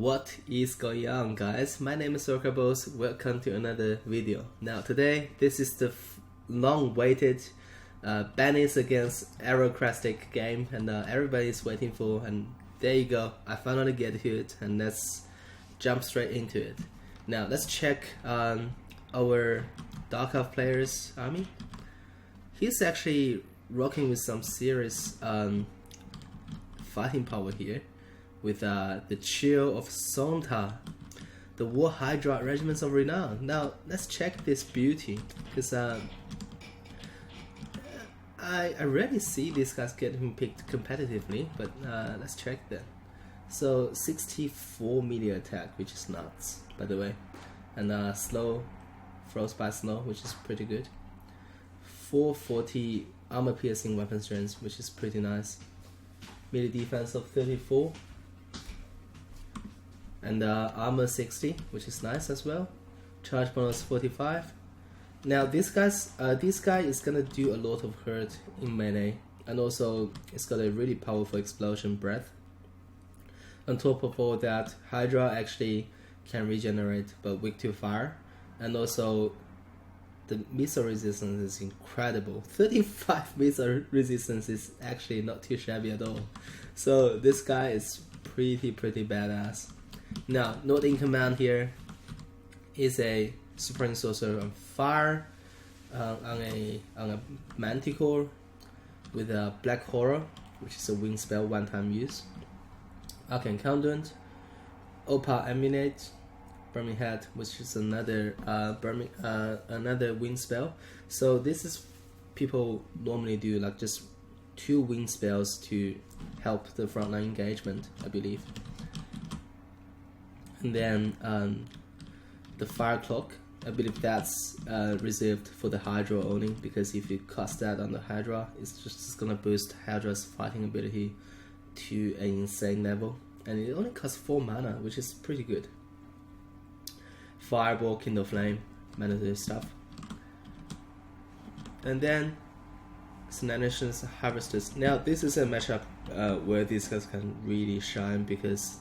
What is going on, guys? My name is Aerocrastic. Welcome to another video. Now today, this is the long-awaited BigBadBenis against Aerocrastic game, and everybody's waiting for. And there you go. I finally get to it, and let's jump straight into it. Now let's check our Dark Elf player's army. He's actually rocking with some serious fighting power here, with the Chill of Sonta, the War Hydra Regiments of Renown. Now let's check this beauty, because I rarely see these guys getting picked competitively, but let's check that. So 64 melee attack, which is nuts, by the way, and slow frostbite slow, which is pretty good. 440 armor piercing weapon strength, which is pretty nice. Melee defense of 34. And armor 60, which is nice as well. Charge bonus 45. Now this guy is gonna do a lot of hurt in melee, and also it's got a really powerful explosion breath. On top of all that, Hydra actually can regenerate but weak to fire, and also the missile resistance is incredible. 35 missile resistance is actually not too shabby at all. So this guy is pretty badass. Now, note in command here is a Supreme Sorcerer on fire, on a Manticore with a Black Horror, which is a wing spell, one-time use. Arcane Conduit, Opa Emanate, Burning Head, which is another another wing spell. So this is people normally do like just 2 wing spells to help the frontline engagement, I believe. And then the Fire Clock, I believe that's reserved for the Hydra only, because if you cast that on the Hydra, it's just gonna boost Hydra's fighting ability to an insane level, and it only costs 4 mana, which is pretty good. Fireball, Kindle Flame, mandatory stuff. And then Snanations Harvesters. Now this is a matchup where these guys can really shine, because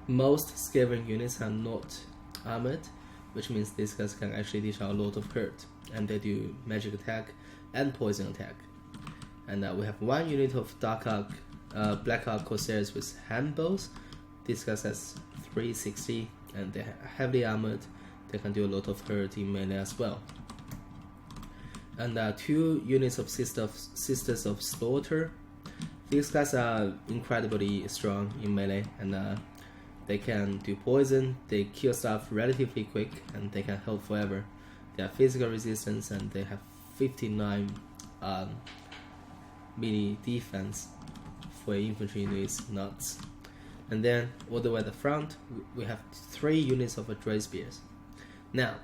most Skaven units are not armored, which means these guys can actually dish out a lot of hurt, and they do magic attack and poison attack. And we have 1 unit of Dark Arc, Black Arc Corsairs with handbows. These guys has 360, and they're heavily armored. They can do a lot of hurt in melee as well. And 2 units of Sisters of Slaughter. These guys are incredibly strong in melee, and they can do poison, they kill stuff relatively quick, and they can hold forever. They have physical resistance, and they have 59 melee defense for infantry unit. Is nuts. And then all the way at the front, we have 3 units of Dray Spears. Now,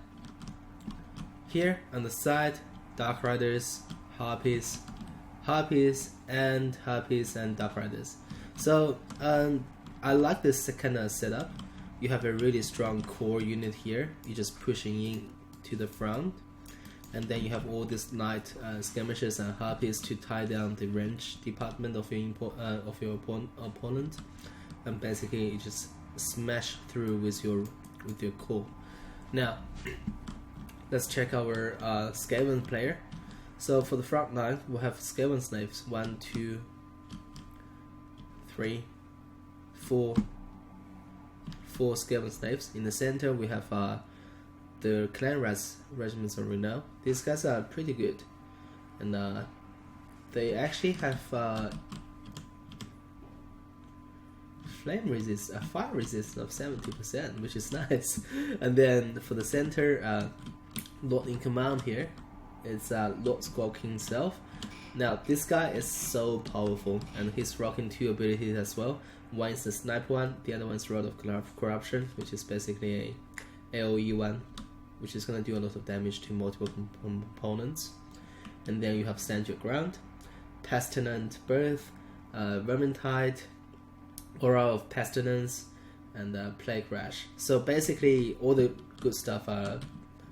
here on the side, Dark Riders, Harpies, and Dark Riders. So I like this kind of setup. You have a really strong core unit here. You're just pushing in to the front, and then you have all these light skirmishers and Harpies to tie down the range department of your opponent. And basically you just smash through with your core. Now let's check our Skaven player. So for the front line, we have Skaven slaves. 1, 2, 3, 4 Skaven slaves. In the center we have the Clan Regiments of Renown. These guys are pretty good, and they actually have fire resist of 70%, which is nice. And then for the center, Lord in command here is Lord Squawking himself. Now this guy is so powerful, and he's rocking 2 abilities as well. One is the Snipe one, the other one is Rod of Corruption, which is basically a AoE one, which is gonna do a lot of damage to multiple components. And then you have Stand Your Ground, Pestilent Birth, Vermintide, Aura of Pestilence, and Plague Rash. So basically all the good stuff are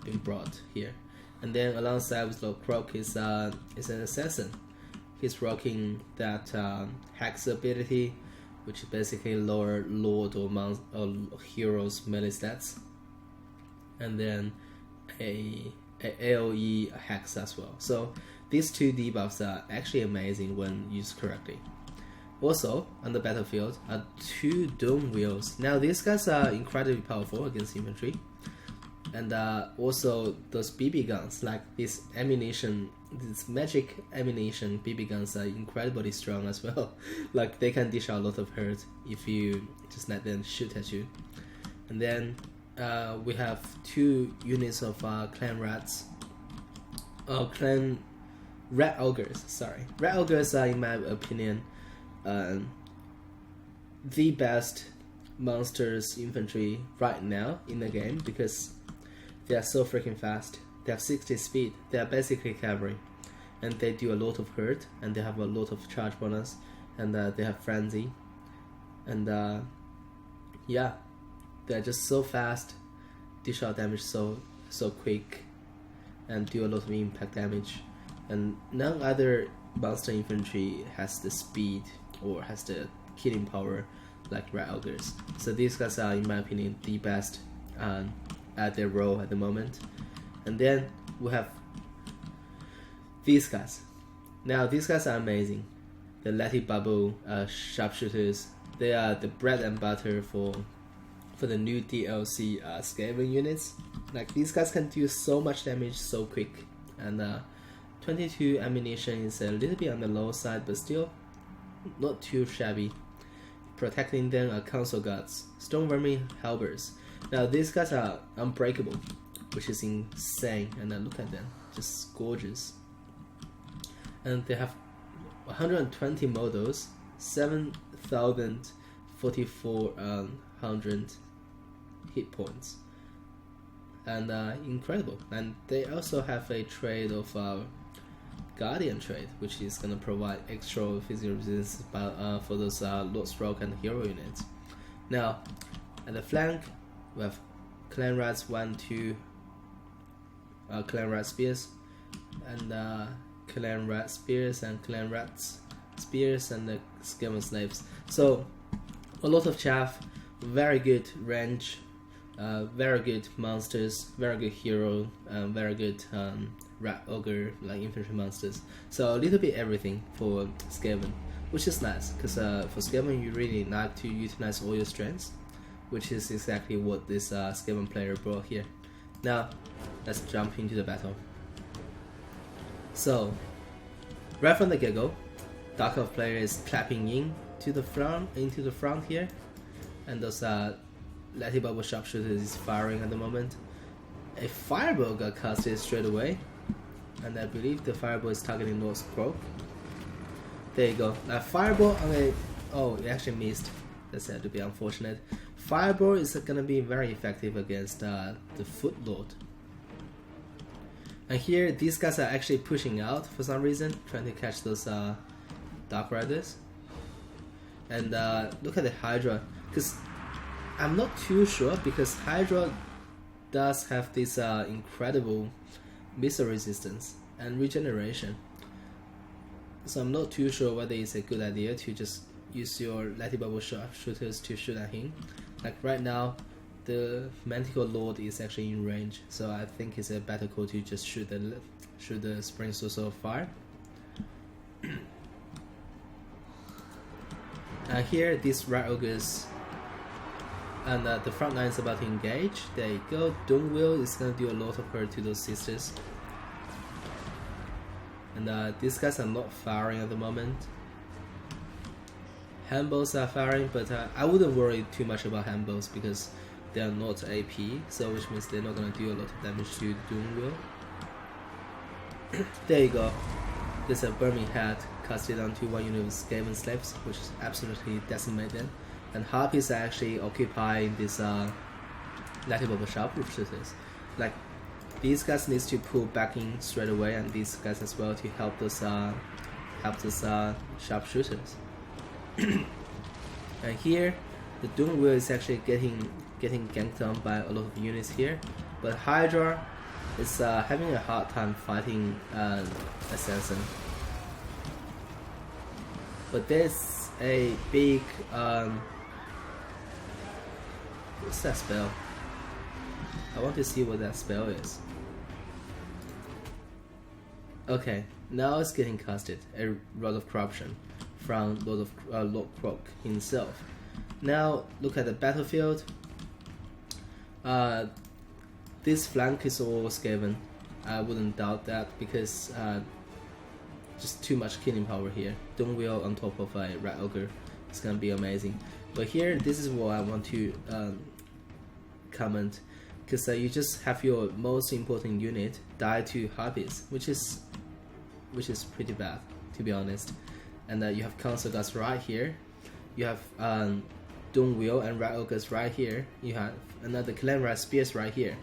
being brought here. And then alongside with Lord Croak is an assassin. He's rocking that Hex ability which basically lower Lord or hero's melee stats, and then a AoE hex as well. So these two debuffs are actually amazing when used correctly. Also, on the battlefield are two Doom Wheels. Now these guys are incredibly powerful against infantry, and also those BB guns, like this ammunition, this magic ammunition BB guns are incredibly strong as well. Like they can dish out a lot of hurt if you just let them shoot at you. And then we have two units of clan rats, clan rat ogres. Sorry, rat ogres are, in my opinion, the best monsters infantry right now in the game, because they are so freaking fast. They have 60 speed. They are basically cavalry, and they do a lot of hurt, and they have a lot of charge bonus, and they have frenzy, and yeah, they're just so fast, dish out damage so quick, and do a lot of impact damage, and none other monster infantry has the speed or has the killing power like rat ogres. So these guys are, in my opinion, the best at their role at the moment. And then we have these guys. Now these guys are amazing. The Letty Bubble sharpshooters. They are the bread and butter for the new DLC Skaven units. Like these guys can do so much damage so quick, and 22 ammunition is a little bit on the low side, but still not too shabby. Protecting them are console guards, stone vermin halberds. Now these guys are unbreakable, which is insane, and look at them, just gorgeous. And they have 120 models, 7,400 hit points, and incredible. And they also have a trade of Guardian trade, which is going to provide extra physical resistance for those Lord Stroke and Hero units. Now, at the flank, we have Clan Rats 1, 2, Clan Rat Spears, and Clan Rat Spears, and Clan Rats Spears, and the Skaven Slaves. So, a lot of chaff, very good range, very good monsters, very good hero, very good rat ogre like infantry monsters. So a little bit everything for Skaven, which is nice, because for Skaven you really like to utilize all your strengths, which is exactly what this Skaven player brought here. Now let's jump into the battle. So right from the get-go, Dark Elf player is clapping into the front here, and those Letty Bubble sharpshooters is firing at the moment. A fireball got casted straight away, and I believe the fireball is targeting Lord Croak. There you go. Now fireball on a... oh, it actually missed. That's had to be unfortunate. Fireball is gonna be very effective against the Foot Lord. And here, these guys are actually pushing out for some reason, trying to catch those Dark Riders. And look at the Hydra, because I'm not too sure, because Hydra does have this incredible missile resistance and regeneration. So I'm not too sure whether it's a good idea to just use your Letty Bubble sharpshooters to shoot at him. Like right now, the Manticore Lord is actually in range, so I think it's a better call to just shoot the Spring Source of Fire. Here, these Rat Ogres, and the front line is about to engage. There you go. Doom Wheel is gonna do a lot of hurt to those sisters. And these guys are not firing at the moment. Handballs are firing, but I wouldn't worry too much about handballs because they are not AP, so which means they're not gonna do a lot of damage to Doom Wheel. There you go. There's a Burning Head casted onto one unit of Skaven Slaves, which is absolutely decimated. And Harpies are actually occupying this Letty Bubble sharpshooters. Like these guys needs to pull back in straight away, and these guys as well to help those sharpshooters. And here, the Doom Wheel is actually getting ganked on by a lot of units here, but Hydra is having a hard time fighting Assassin. But there's a big what's that spell? I want to see what that spell is. Okay, now it's getting casted, a Rod of Corruption from Lord Croak himself. Now look at the battlefield. This flank is all Skaven. I wouldn't doubt that because just too much killing power here. Doomwheel on top of a Rat Ogre, it's gonna be amazing. But here, this is what I want to comment, because you just have your most important unit die to Harpies, which is pretty bad, to be honest. And you have Council Guards right here. You have Doomwheel and Rat Ogres right here. You have another Clan Rat Spears right here.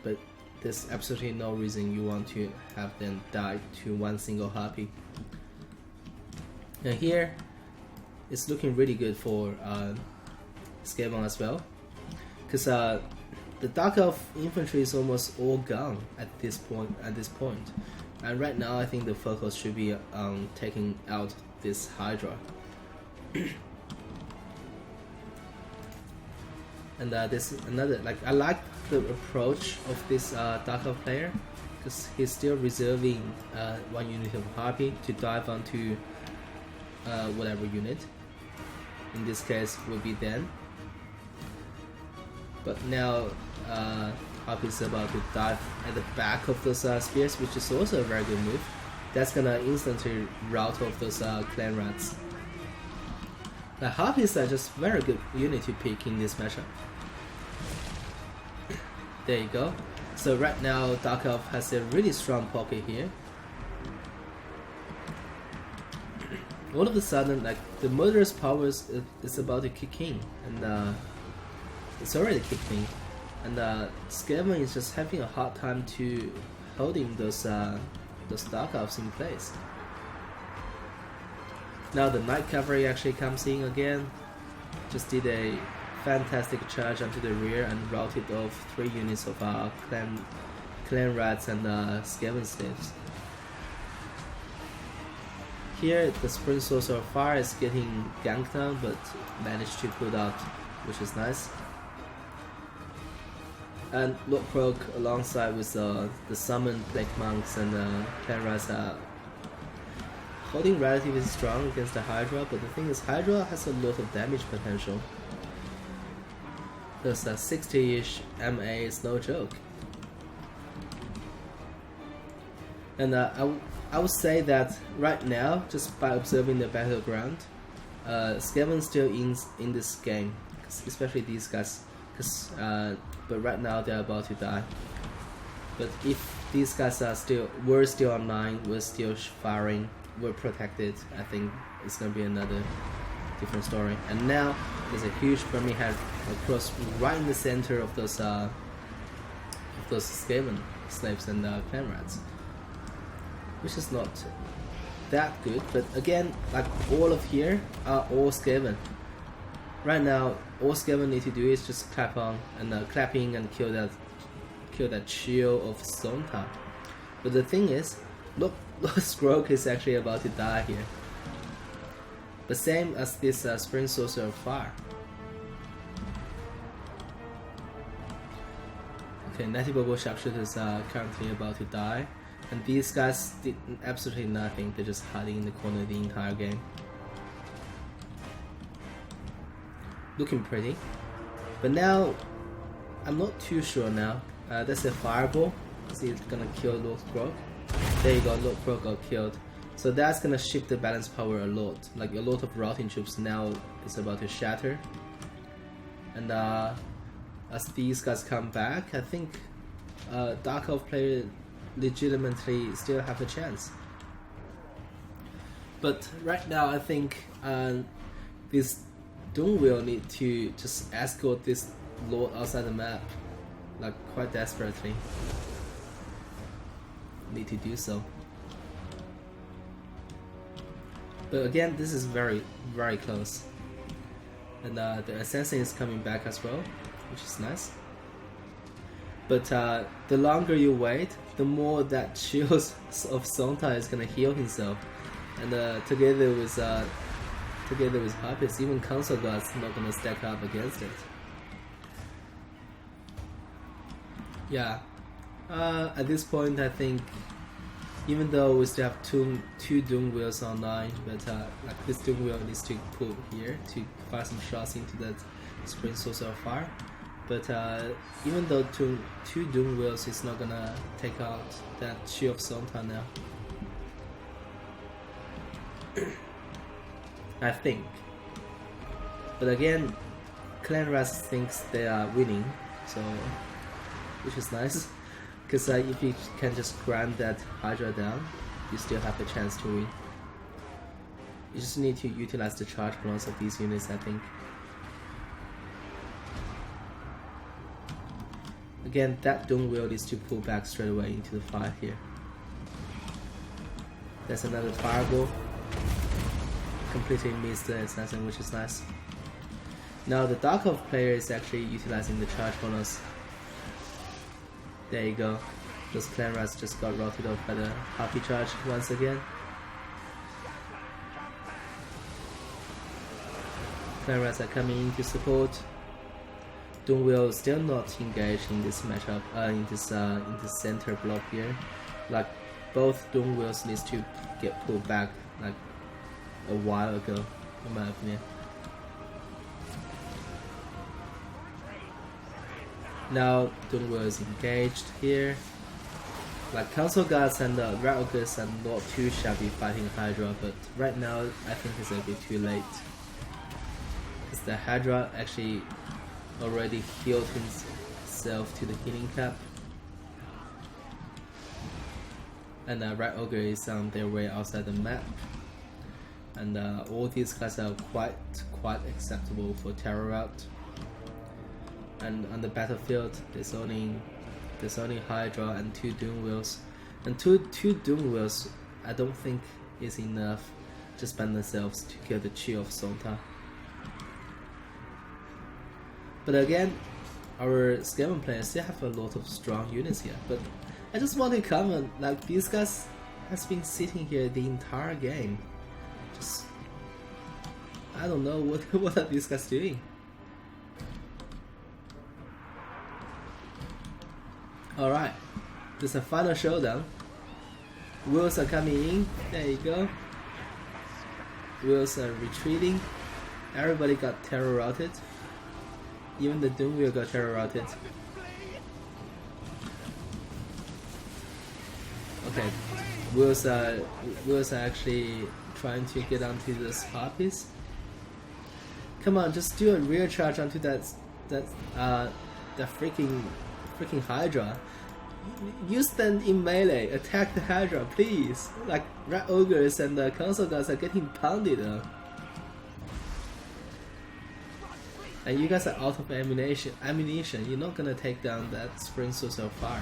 But there's absolutely no reason you want to have them die to one single Harpy. And here, it's looking really good for Skaven as well, because the Dark Elf infantry is almost all gone at this point. And right now, I think the focus should be on taking out this Hydra. And this another, like, I like the approach of this Dark Elf player, because he's still reserving one unit of Harpy to dive onto whatever unit. In this case, will be Den. But now Harpy is about to dive at the back of those spears, which is also a very good move. That's gonna instantly rout off those Clan Rats. The Harpies are just very good unit to pick in this matchup. There you go. So right now, Dark Elf has a really strong pocket here. All of a sudden, like, the murderous powers is about to kick in, and it's already kicked in. And Skaven is just having a hard time to holding those Dark Elves in place. Now the Night Cavalry actually comes in again. Just did a fantastic charge onto the rear and routed off 3 units of Clan Rats and Skaven Slaves. Here the Spring Sorcerer of Fire is getting ganked down, but managed to put out, which is nice. And Lord Croak alongside with the summoned Plague Monks and Clan Rats are holding relatively strong against the Hydra, but the thing is, Hydra has a lot of damage potential. There's a 60-ish MA is no joke. And I would say that right now, just by observing the battleground, Skaven still in this game, especially these guys, but right now they're about to die. But if these guys were still online, were still firing, were protected, I think it's gonna be another different story. And now there's a huge Burning Head across right in the center of those Skaven slaves and Clan Rats, which is not that good. But again, like, all of here are all Skaven. Right now, all Skaven need to do is just clap on and clapping and kill that shield of Zonta. But the thing is, look, Scroak is actually about to die here. The same as this Spring Sorcerer of Fire. Okay, Natty Bobo Sharpshooters are currently about to die, and these guys did absolutely nothing. They're just hiding in the corner the entire game. Looking pretty. But now, I'm not too sure now. That's a Fireball. See, it's gonna kill Lord Croak. There you go, Lord Croak got killed. So that's gonna shift the balance power a lot. Like, a lot of routing troops now is about to shatter. And as these guys come back, I think Dark Elf player legitimately still have a chance. But right now, I think this Doomwheel need to just escort this Lord outside the map, like, quite desperately. Need to do so. But again, this is very, very close. And the Assassin is coming back as well, which is nice. But the longer you wait, the more that shield of Zonta is gonna heal himself. And together with together with Harpies. Even console guards not gonna stack up against it. Yeah, at this point I think, even though we still have two Doom Wheels online, but like this Doom Wheel needs to pull here to fire some shots into that Spring Saucer of Fire. But even though two Doom Wheels is not gonna take out that Shield of Sonta now. I think. But again, Clan Ras thinks they are winning, so which is nice. Because if you can just grind that Hydra down, you still have a chance to win. You just need to utilize the charge bonus of these units, I think. Again, that Doom Wheel is to pull back straight away into the fight here. There's another fireball. Completely missed the assassin, which is nice. Now the Dark Elf player is actually utilizing the charge bonus. There you go. Those Clan Rats just got routed off by the Harpy charge once again. Clan Rats are coming in to support. Doom Wheel still not engaged in this matchup, in this center block here. Like both Doom Wheels needs to get pulled back like a while ago, in my opinion. Now Doom Wheel is engaged here. Like Council Guards and Rat Ogres are not too shabby fighting Hydra, but right now I think it's a bit too late. Because the Hydra actually already healed himself to the healing cap. And Rat Ogre is on their way outside the map. And all these guys are quite acceptable for terror route. And on the battlefield, there's only Hydra and two Doom Wheels. And two Doom Wheels, I don't think is enough just by themselves to kill the Chi of Sonta. But again, our Skaven players still have a lot of strong units here. But I just want to comment, like these guys has been sitting here the entire game. Just, I don't know what are these guys doing. Alright, this is a final showdown. Wheels are coming in, there you go. Wheels are retreating. Everybody got terror routed. Even the Doom Wheel got terror routed. Okay, Wheels are actually trying to get onto this Harpies. Come on, just do a rear charge onto that freaking Hydra. You stand in melee, attack the Hydra, please. Like Rat Ogres and the Council Guards are getting pounded. And you guys are out of ammunition. You're not gonna take down that Spring Saucer of Fire.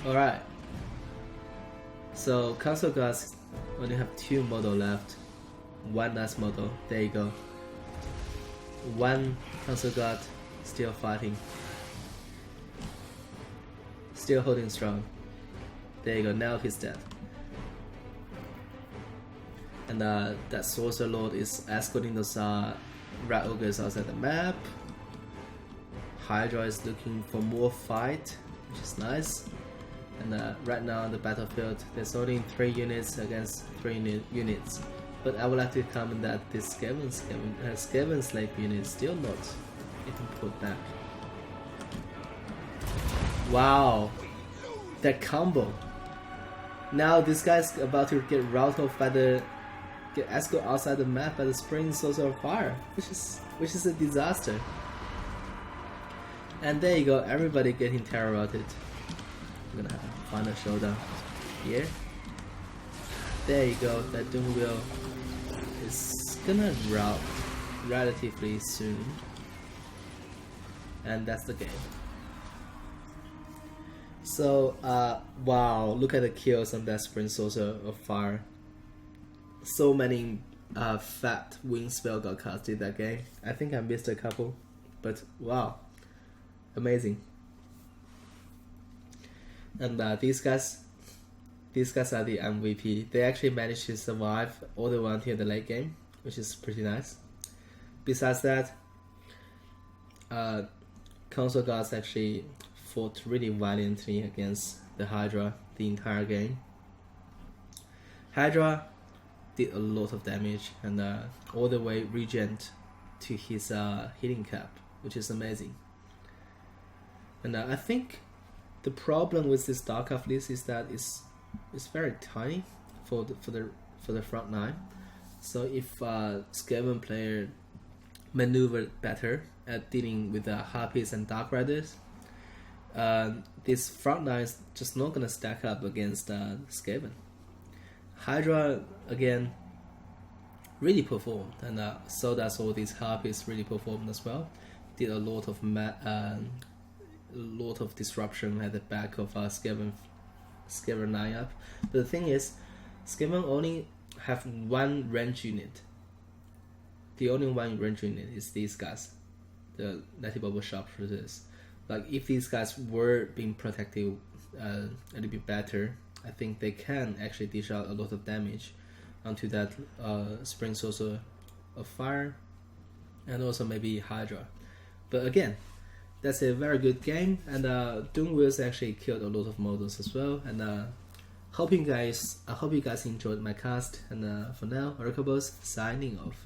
Alright. So Council Guards only have 2 model left. One last model. There you go. One Council Guard still fighting. Still holding strong. There you go, now he's dead. And that Sorcerer Lord is escorting those Rat Ogres outside the map. Hydra is looking for more fight, which is nice. And right now on the battlefield, there's only 3 units against 3 units. But I would like to comment that this Skaven Slave unit is still not even put back. Wow, that combo. Now this guy's about to get routed off by get escorted outside the map by the Spring Saucer of Fire, which is a disaster. And there you go, everybody getting terror routed. We're gonna have a final showdown here. There you go, that Doom Wheel is gonna rout relatively soon. And that's the game. So, wow, look at the kills on that Spring Saucer of Fire. So many fat wing spell got casted that game. I think I missed a couple, but wow, amazing. And these guys are the MVP. They actually managed to survive all the way until the late game, which is pretty nice. Besides that, console guards actually fought really valiantly against the Hydra the entire game. Hydra did a lot of damage and all the way regen to his healing cap, which is amazing. And I think the problem with this Dark Elf list is that it's very tiny for the front line. So if Skaven player maneuvered better at dealing with the Harpies and Dark Riders, this front line is just not gonna stack up against Skaven. Hydra again really performed, and so does all these Harpies really performed as well. Did a lot of disruption at the back of Skaven lineup. But the thing is, Skaven only have one range unit. The only one range unit is these guys, the Natty Bubble Sharpshooters. Like if these guys were being protected a little bit better, I think they can actually dish out a lot of damage onto that Spring Sorcerer of Fire and also maybe Hydra. But again, that's a very good game, and Doomwheels actually killed a lot of models as well. And I hope you guys enjoyed my cast. And for now, Oracleballs signing off.